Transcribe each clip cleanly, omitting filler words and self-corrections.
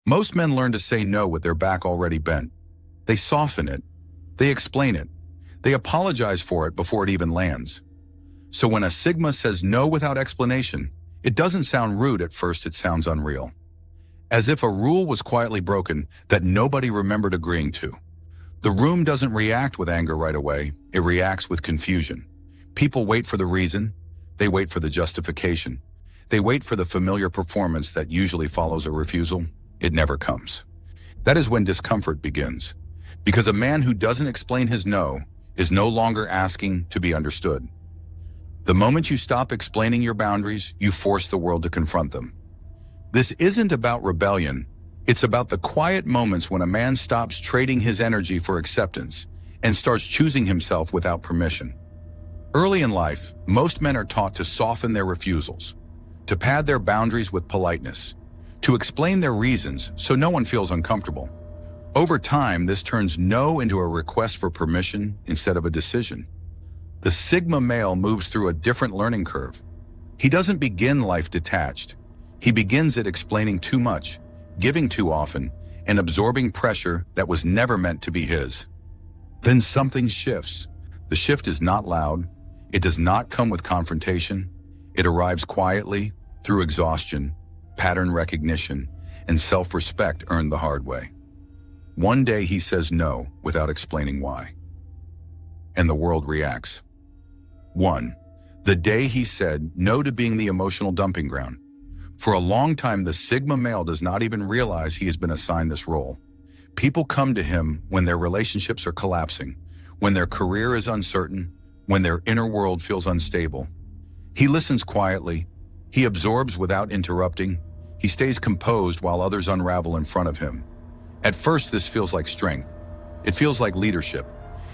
Most men learn to say no with their back already bent. They soften it. They explain it. They apologize for it before it even lands. So when a Sigma says no without explanation, it doesn't sound rude at first, it sounds unreal. As if a rule was quietly broken that nobody remembered agreeing to. The room doesn't react with anger right away, it reacts with confusion. People wait for the reason, they wait for the justification. They wait for the familiar performance that usually follows a refusal. It never comes. That is when discomfort begins. Because a man who doesn't explain his no is no longer asking to be understood. The moment you stop explaining your boundaries, you force the world to confront them. This isn't about rebellion. It's about the quiet moments when a man stops trading his energy for acceptance and starts choosing himself without permission. Early in life, most men are taught to soften their refusals, to pad their boundaries with politeness, to explain their reasons so no one feels uncomfortable. Over time, this turns no into a request for permission instead of a decision. The Sigma male moves through a different learning curve. He doesn't begin life detached. He begins it explaining too much, giving too often, and absorbing pressure that was never meant to be his. Then something shifts. The shift is not loud. It does not come with confrontation. It arrives quietly, through exhaustion, pattern recognition, and self-respect earned the hard way. One day he says no without explaining why. And the world reacts. 1. The day he said no to being the emotional dumping ground. For a long time, the Sigma male does not even realize he has been assigned this role. People come to him when their relationships are collapsing, when their career is uncertain, when their inner world feels unstable. He listens quietly. He absorbs without interrupting. He stays composed while others unravel in front of him. At first, this feels like strength. It feels like leadership.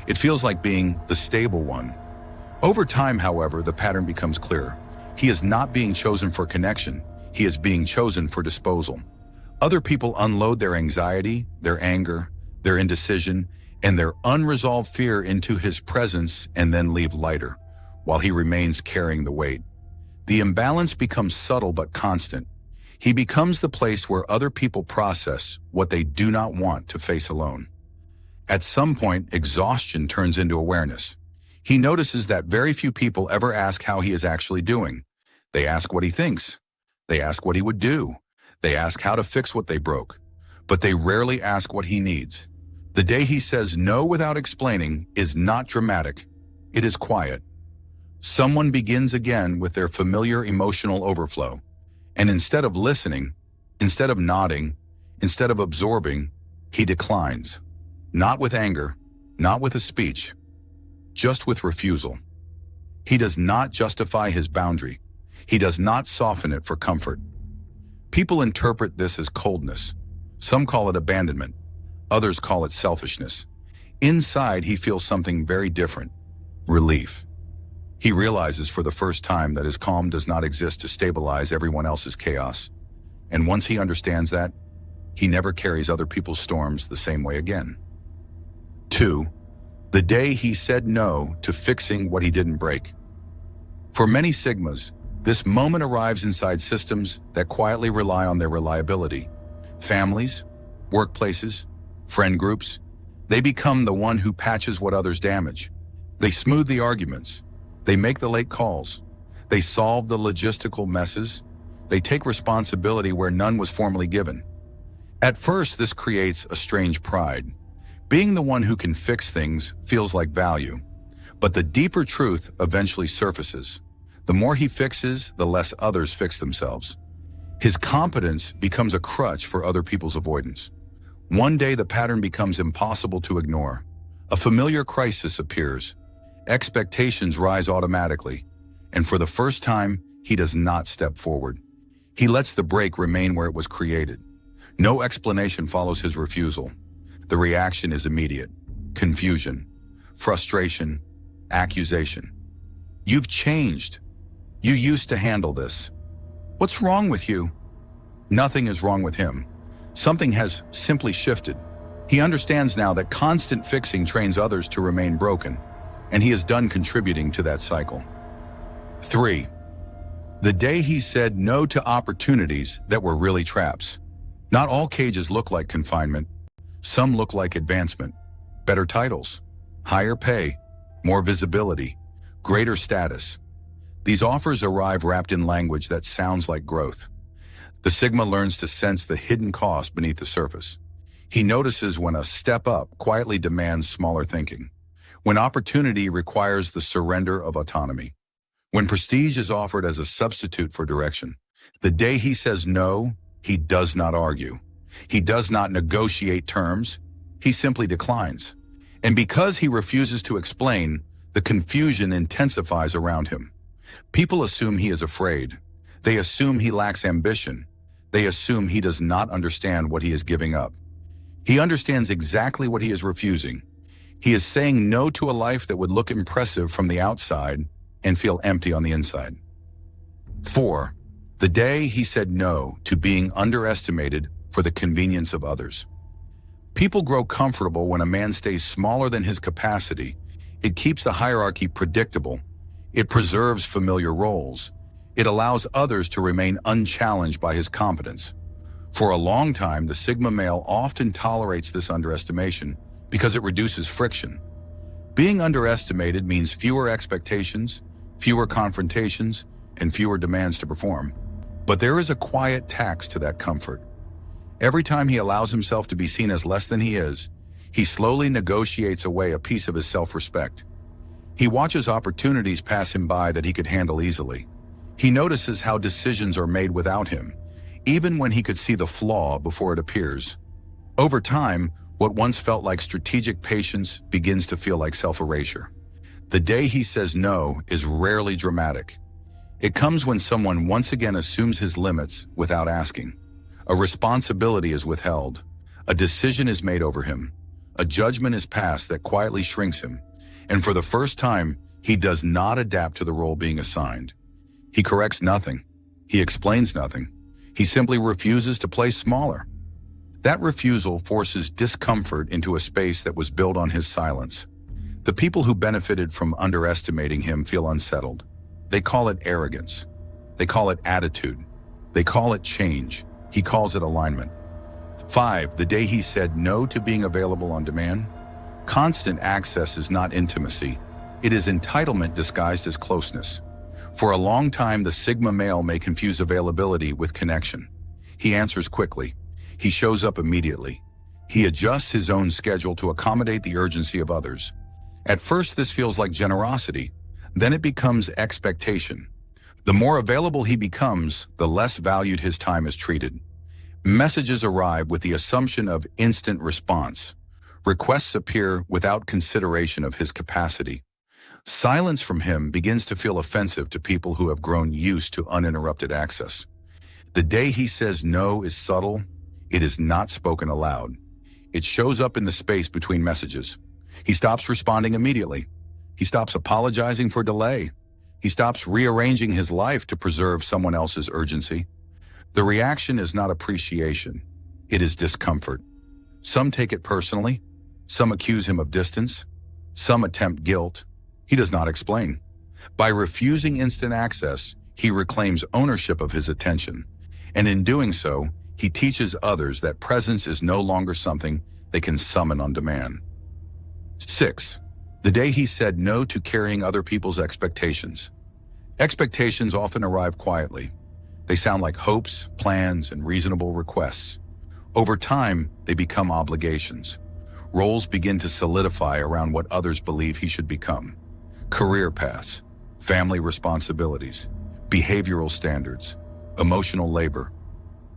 It feels like being the stable one. Over time, however, the pattern becomes clear. He is not being chosen for connection. He is being chosen for disposal. Other people unload their anxiety, their anger, their indecision, and their unresolved fear into his presence and then leave lighter, while he remains carrying the weight. The imbalance becomes subtle but constant. He becomes the place where other people process what they do not want to face alone. At some point, exhaustion turns into awareness. He notices that very few people ever ask how he is actually doing. They ask what he thinks. They ask what he would do. They ask how to fix what they broke. But they rarely ask what he needs. The day he says no without explaining is not dramatic. It is quiet. Someone begins again with their familiar emotional overflow. And instead of listening, instead of nodding, instead of absorbing, he declines. Not with anger, not with a speech, just with refusal. He does not justify his boundary. He does not soften it for comfort. People interpret this as coldness. Some call it abandonment. Others call it selfishness. Inside, he feels something very different. Relief. He realizes for the first time that his calm does not exist to stabilize everyone else's chaos. And once he understands that, he never carries other people's storms the same way again. 2. The day he said no to fixing what he didn't break. For many Sigmas, this moment arrives inside systems that quietly rely on their reliability. Families, workplaces, friend groups, they become the one who patches what others damage. They smooth the arguments. They make the late calls. They solve the logistical messes. They take responsibility where none was formally given. At first, this creates a strange pride. Being the one who can fix things feels like value. But the deeper truth eventually surfaces. The more he fixes, the less others fix themselves. His competence becomes a crutch for other people's avoidance. One day, the pattern becomes impossible to ignore. A familiar crisis appears. Expectations rise automatically. And for the first time, he does not step forward. He lets the break remain where it was created. No explanation follows his refusal. The reaction is immediate. Confusion, frustration, accusation. You've changed. You used to handle this. What's wrong with you? Nothing is wrong with him. Something has simply shifted. He understands now that constant fixing trains others to remain broken, and he is done contributing to that cycle. 3. The day he said no to opportunities that were really traps. Not all cages look like confinement. Some look like advancement. Better titles, higher pay, more visibility, greater status. These offers arrive wrapped in language that sounds like growth. The Sigma learns to sense the hidden cost beneath the surface. He notices when a step up quietly demands smaller thinking, when opportunity requires the surrender of autonomy, when prestige is offered as a substitute for direction. The day he says no, he does not argue. He does not negotiate terms. He simply declines. And because he refuses to explain, the confusion intensifies around him. People assume he is afraid. They assume he lacks ambition. They assume he does not understand what he is giving up. He understands exactly what he is refusing. He is saying no to a life that would look impressive from the outside and feel empty on the inside. 4. The day he said no to being underestimated for the convenience of others. People grow comfortable when a man stays smaller than his capacity. It keeps the hierarchy predictable. It preserves familiar roles. It allows others to remain unchallenged by his competence. For a long time, the Sigma male often tolerates this underestimation because it reduces friction. Being underestimated means fewer expectations, fewer confrontations, and fewer demands to perform. But there is a quiet tax to that comfort. Every time he allows himself to be seen as less than he is, he slowly negotiates away a piece of his self-respect. He watches opportunities pass him by that he could handle easily. He notices how decisions are made without him, even when he could see the flaw before it appears. Over time, what once felt like strategic patience begins to feel like self-erasure. The day he says no is rarely dramatic. It comes when someone once again assumes his limits without asking. A responsibility is withheld. A decision is made over him. A judgment is passed that quietly shrinks him. And for the first time, he does not adapt to the role being assigned. He corrects nothing. He explains nothing. He simply refuses to play smaller. That refusal forces discomfort into a space that was built on his silence. The people who benefited from underestimating him feel unsettled. They call it arrogance. They call it attitude. They call it change. He calls it alignment. 5. The day he said no to being available on demand. Constant access is not intimacy. It is entitlement disguised as closeness. For a long time, the Sigma male may confuse availability with connection. He answers quickly. He shows up immediately. He adjusts his own schedule to accommodate the urgency of others. At first, this feels like generosity. Then it becomes expectation. The more available he becomes, the less valued his time is treated. Messages arrive with the assumption of instant response. Requests appear without consideration of his capacity. Silence from him begins to feel offensive to people who have grown used to uninterrupted access. The day he says no is subtle. It is not spoken aloud. It shows up in the space between messages. He stops responding immediately. He stops apologizing for delay. He stops rearranging his life to preserve someone else's urgency. The reaction is not appreciation. It is discomfort. Some take it personally. Some accuse him of distance. Some attempt guilt. He does not explain. By refusing instant access, he reclaims ownership of his attention. And in doing so, he teaches others that presence is no longer something they can summon on demand. 6. The day he said no to carrying other people's expectations. Expectations often arrive quietly. They sound like hopes, plans, and reasonable requests. Over time, they become obligations. Roles begin to solidify around what others believe he should become. Career paths, family responsibilities, behavioral standards, emotional labor.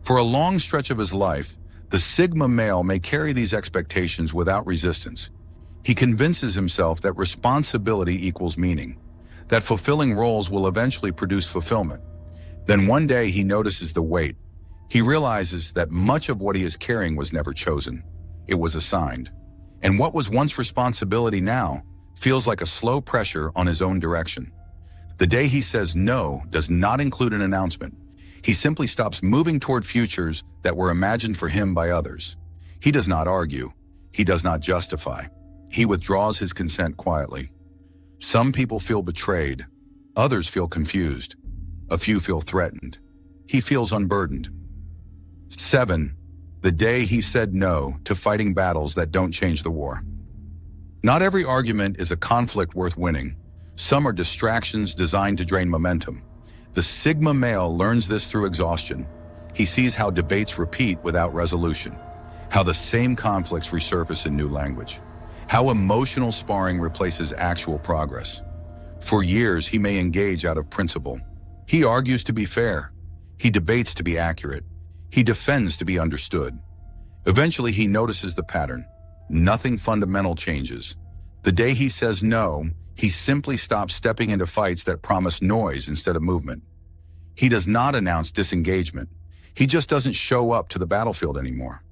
For a long stretch of his life, the Sigma male may carry these expectations without resistance. He convinces himself that responsibility equals meaning, that fulfilling roles will eventually produce fulfillment. Then one day he notices the weight. He realizes that much of what he is carrying was never chosen. It was assigned. And what was once responsibility now feels like a slow pressure on his own direction. The day he says no does not include an announcement. He simply stops moving toward futures that were imagined for him by others. He does not argue. He does not justify. He withdraws his consent quietly. Some people feel betrayed. Others feel confused. A few feel threatened. He feels unburdened. 7. the day he said no to fighting battles that don't change the war. Not every argument is a conflict worth winning. Some are distractions designed to drain momentum. The Sigma male learns this through exhaustion. He sees how debates repeat without resolution, how the same conflicts resurface in new language, how emotional sparring replaces actual progress. For years, he may engage out of principle. He argues to be fair. He debates to be accurate. He defends to be understood. Eventually, he notices the pattern. Nothing fundamental changes. The day he says no, he simply stops stepping into fights that promise noise instead of movement. He does not announce disengagement. He just doesn't show up to the battlefield anymore.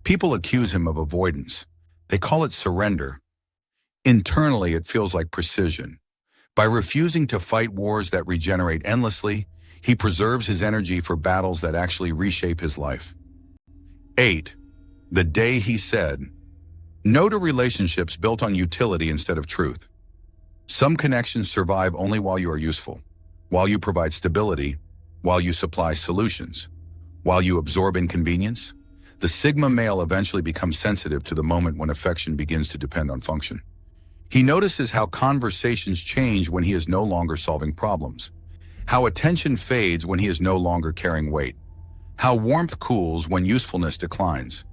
People accuse him of avoidance. They call it surrender. Internally, it feels like precision. By refusing to fight wars that regenerate endlessly, he preserves his energy for battles that actually reshape his life. 8. The day he said no to relationships built on utility instead of truth. Some connections survive only while you are useful, while you provide stability, while you supply solutions, while you absorb inconvenience. The Sigma male eventually becomes sensitive to the moment when affection begins to depend on function. He notices how conversations change when he is no longer solving problems, how attention fades when he is no longer carrying weight, how warmth cools when usefulness declines.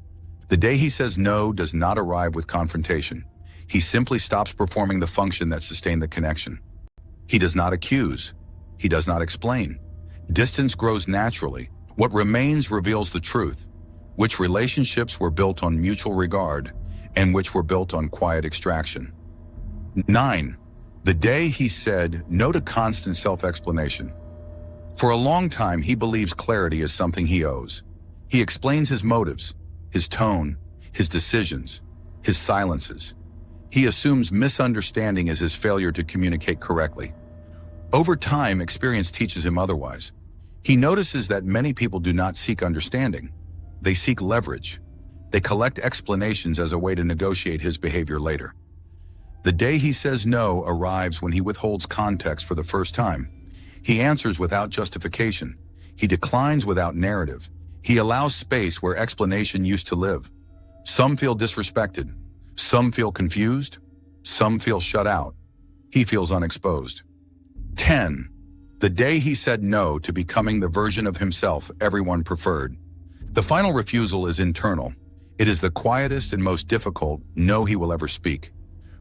The day he says no does not arrive with confrontation. He simply stops performing the function that sustained the connection. He does not accuse. He does not explain. Distance grows naturally. What remains reveals the truth, which relationships were built on mutual regard and which were built on quiet extraction. 9. The day he said no to constant self-explanation. For a long time, he believes clarity is something he owes. He explains his motives, his tone, his decisions, his silences. He assumes misunderstanding is his failure to communicate correctly. Over time, experience teaches him otherwise. He notices that many people do not seek understanding. They seek leverage. They collect explanations as a way to negotiate his behavior later. The day he says no arrives when he withholds context for the first time. He answers without justification. He declines without narrative. He allows space where explanation used to live. Some feel disrespected. Some feel confused. Some feel shut out. He feels unexposed. 10. The day he said no to becoming the version of himself everyone preferred. The final refusal is internal. It is the quietest and most difficult no he will ever speak.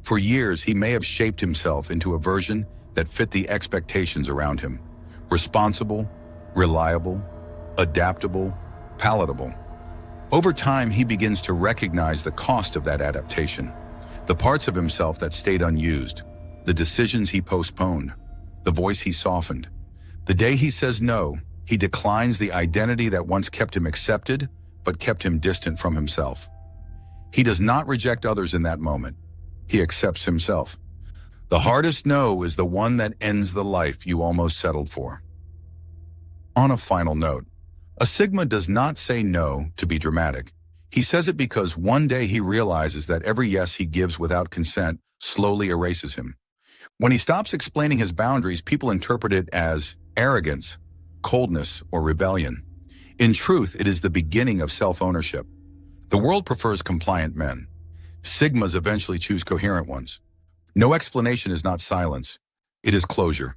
For years, he may have shaped himself into a version that fit the expectations around him. Responsible, reliable, adaptable, palatable. Over time, he begins to recognize the cost of that adaptation, the parts of himself that stayed unused, the decisions he postponed, the voice he softened. The day he says no, he declines the identity that once kept him accepted, but kept him distant from himself. He does not reject others in that moment. He accepts himself. The hardest no is the one that ends the life you almost settled for. On a final note, a Sigma does not say no to be dramatic. He says it because one day he realizes that every yes he gives without consent slowly erases him. When he stops explaining his boundaries, people interpret it as arrogance, coldness, or rebellion. In truth, it is the beginning of self-ownership. The world prefers compliant men. Sigmas eventually choose coherent ones. No explanation is not silence. It is closure.